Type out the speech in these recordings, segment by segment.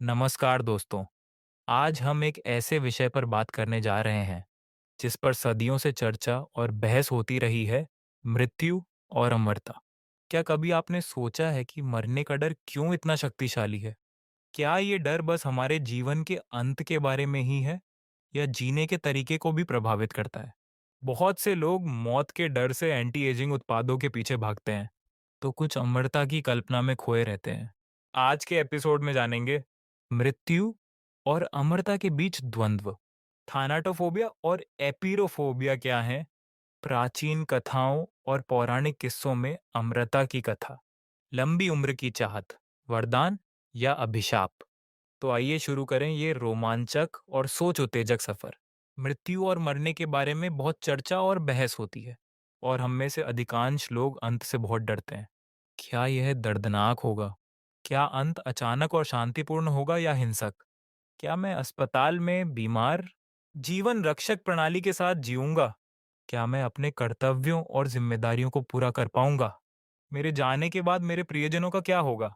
नमस्कार दोस्तों। आज हम एक ऐसे विषय पर बात करने जा रहे हैं जिस पर सदियों से चर्चा और बहस होती रही है। मृत्यु और अमरता। क्या कभी आपने सोचा है कि मरने का डर क्यों इतना शक्तिशाली है? क्या ये डर बस हमारे जीवन के अंत के बारे में ही है या जीने के तरीके को भी प्रभावित करता है? बहुत से लोग मौत के डर से एंटी एजिंग उत्पादों के पीछे भागते हैं, तो कुछ अमरता की कल्पना में खोए रहते हैं। आज के एपिसोड में जानेंगे मृत्यु और अमरता के बीच द्वंद्व, थानाटोफोबिया और एपीरोफोबिया क्या है, प्राचीन कथाओं और पौराणिक किस्सों में अमरता की कथा, लंबी उम्र की चाहत, वरदान या अभिशाप। तो आइए शुरू करें ये रोमांचक और सोच उत्तेजक सफर। मृत्यु और मरने के बारे में बहुत चर्चा और बहस होती है, और हम में से अधिकांश लोग अंत से बहुत डरते हैं। क्या यह दर्दनाक होगा? क्या अंत अचानक और शांतिपूर्ण होगा या हिंसक? क्या मैं अस्पताल में बीमार जीवन रक्षक प्रणाली के साथ जीऊंगा? क्या मैं अपने कर्तव्यों और जिम्मेदारियों को पूरा कर पाऊंगा? मेरे जाने के बाद मेरे प्रियजनों का क्या होगा?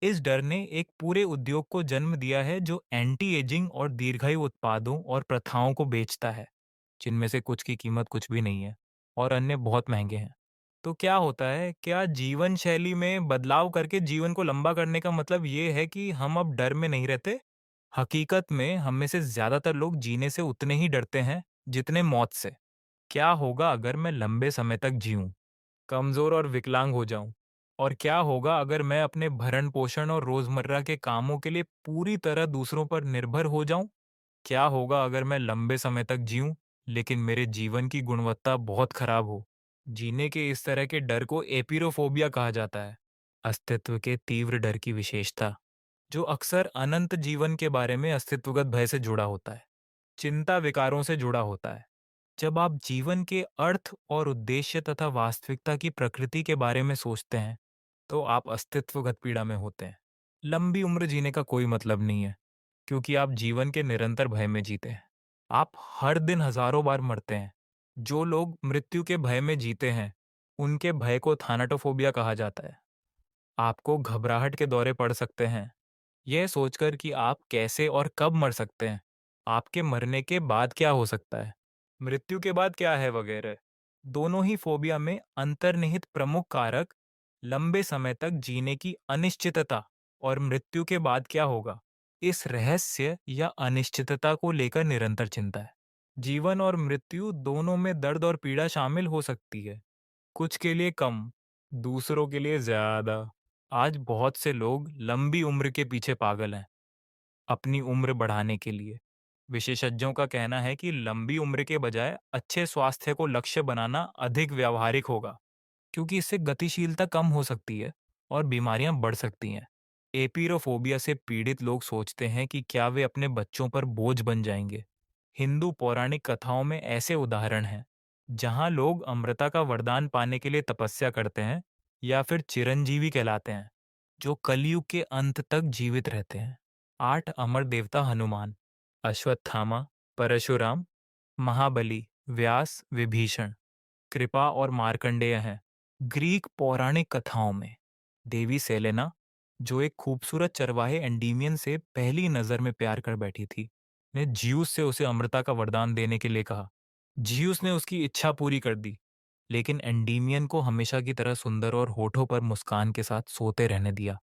इस डर ने एक पूरे उद्योग को जन्म दिया है जो एंटी एजिंग और दीर्घायु उत्पादों और प्रथाओं को बेचता है, जिनमें से कुछ की कीमत कुछ भी नहीं है और अन्य बहुत महंगे हैं। तो क्या होता है, क्या जीवन शैली में बदलाव करके जीवन को लंबा करने का मतलब ये है कि हम अब डर में नहीं रहते? हकीकत में हम में से ज्यादातर लोग जीने से उतने ही डरते हैं जितने मौत से। क्या होगा अगर मैं लंबे समय तक जीऊं, कमजोर और विकलांग हो जाऊं? और क्या होगा अगर मैं अपने भरण पोषण और रोजमर्रा के कामों के लिए पूरी तरह दूसरों पर निर्भर हो जाऊं? क्या होगा अगर मैं लंबे समय तक जीऊं लेकिन मेरे जीवन की गुणवत्ता बहुत खराब हो? जीने के इस तरह के डर को एपिरोफोबिया कहा जाता है, अस्तित्व के तीव्र डर की विशेषता, जो अक्सर अनंत जीवन के बारे में अस्तित्वगत भय से जुड़ा होता है, चिंता विकारों से जुड़ा होता है। जब आप जीवन के अर्थ और उद्देश्य तथा वास्तविकता की प्रकृति के बारे में सोचते हैं, तो आप अस्तित्वगत पीड़ा में होते हैं। लंबी उम्र जीने का कोई मतलब नहीं है, क्योंकि आप जीवन के निरंतर भय में जीते हैं। आप हर दिन हजारों बार मरते हैं। जो लोग मृत्यु के भय में जीते हैं, उनके भय को थानाटोफोबिया कहा जाता है। आपको घबराहट के दौरे पड़ सकते हैं, यह सोचकर कि आप कैसे और कब मर सकते हैं, आपके मरने के बाद क्या हो सकता है, मृत्यु के बाद क्या है वगैरह। दोनों ही फोबिया में अंतर्निहित प्रमुख कारक लंबे समय तक जीने की अनिश्चितता और मृत्यु के बाद क्या होगा, इस रहस्य या अनिश्चितता को लेकर निरंतर चिंता है। जीवन और मृत्यु दोनों में दर्द और पीड़ा शामिल हो सकती है, कुछ के लिए कम, दूसरों के लिए ज्यादा। आज बहुत से लोग लंबी उम्र के पीछे पागल हैं, अपनी उम्र बढ़ाने के लिए। विशेषज्ञों का कहना है कि लंबी उम्र के बजाय अच्छे स्वास्थ्य को लक्ष्य बनाना अधिक व्यावहारिक होगा, क्योंकि इससे गतिशीलता कम हो सकती है और बीमारियां बढ़ सकती हैं। एपीरोफोबिया से पीड़ित लोग सोचते हैं कि क्या वे अपने बच्चों पर बोझ बन जाएंगे। हिंदू पौराणिक कथाओं में ऐसे उदाहरण हैं जहां लोग अमृता का वरदान पाने के लिए तपस्या करते हैं या फिर चिरंजीवी कहलाते हैं, जो कलयुग के अंत तक जीवित रहते हैं। 8 अमर देवता हनुमान, अश्वत्थामा, परशुराम, महाबली, व्यास, विभीषण, कृपा और मार्कंडेय हैं। ग्रीक पौराणिक कथाओं में देवी सेलेना, जो एक खूबसूरत चरवाहे एंडीमियन से पहली नजर में प्यार कर बैठी थी, ने जियूस से उसे अमृता का वरदान देने के लिए कहा। जियूस ने उसकी इच्छा पूरी कर दी, लेकिन एंडीमियन को हमेशा की तरह सुंदर और होठों पर मुस्कान के साथ सोते रहने दिया।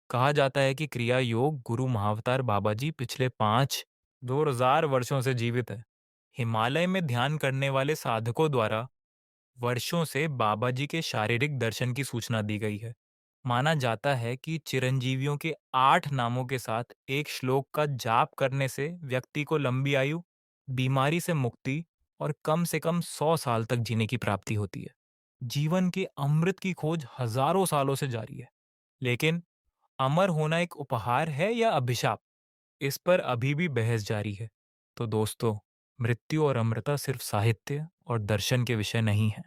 कहा जाता है कि क्रिया योग गुरु महाअवतार बाबा जी पिछले 5,000 वर्षों से जीवित है। हिमालय में ध्यान करने वाले साधकों द्वारा वर्षों से बाबा जी के शारीरिक दर्शन की सूचना दी गई है। माना जाता है कि चिरंजीवियों के 8 नामों के साथ एक श्लोक का जाप करने से व्यक्ति को लंबी आयु, बीमारी से मुक्ति और कम से कम 100 साल तक जीने की प्राप्ति होती है। जीवन के अमृत की खोज हजारों सालों से जारी है, लेकिन अमर होना एक उपहार है या अभिशाप, इस पर अभी भी बहस जारी है। तो दोस्तों, मृत्यु और अमृता सिर्फ साहित्य और दर्शन के विषय नहीं हैं,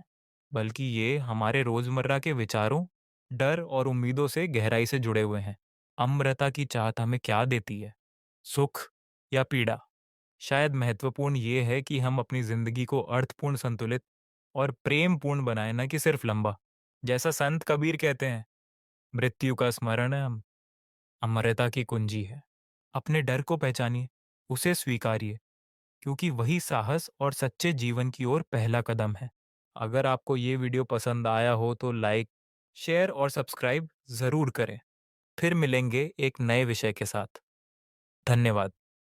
बल्कि ये हमारे रोजमर्रा के विचारों, डर और उम्मीदों से गहराई से जुड़े हुए हैं। अमृता की चाहत हमें क्या देती है, सुख या पीड़ा? शायद महत्वपूर्ण ये है कि हम अपनी जिंदगी को अर्थपूर्ण, संतुलित और प्रेमपूर्ण बनाए, न कि सिर्फ लंबा। जैसा संत कबीर कहते हैं, मृत्यु का स्मरण अमृता की कुंजी है। अपने डर को पहचानिए, उसे स्वीकारिए, क्योंकि वही साहस और सच्चे जीवन की ओर पहला कदम है। अगर आपको ये वीडियो पसंद आया हो तो लाइक, शेयर और सब्सक्राइब ज़रूर करें। फिर मिलेंगे एक नए विषय के साथ। धन्यवाद।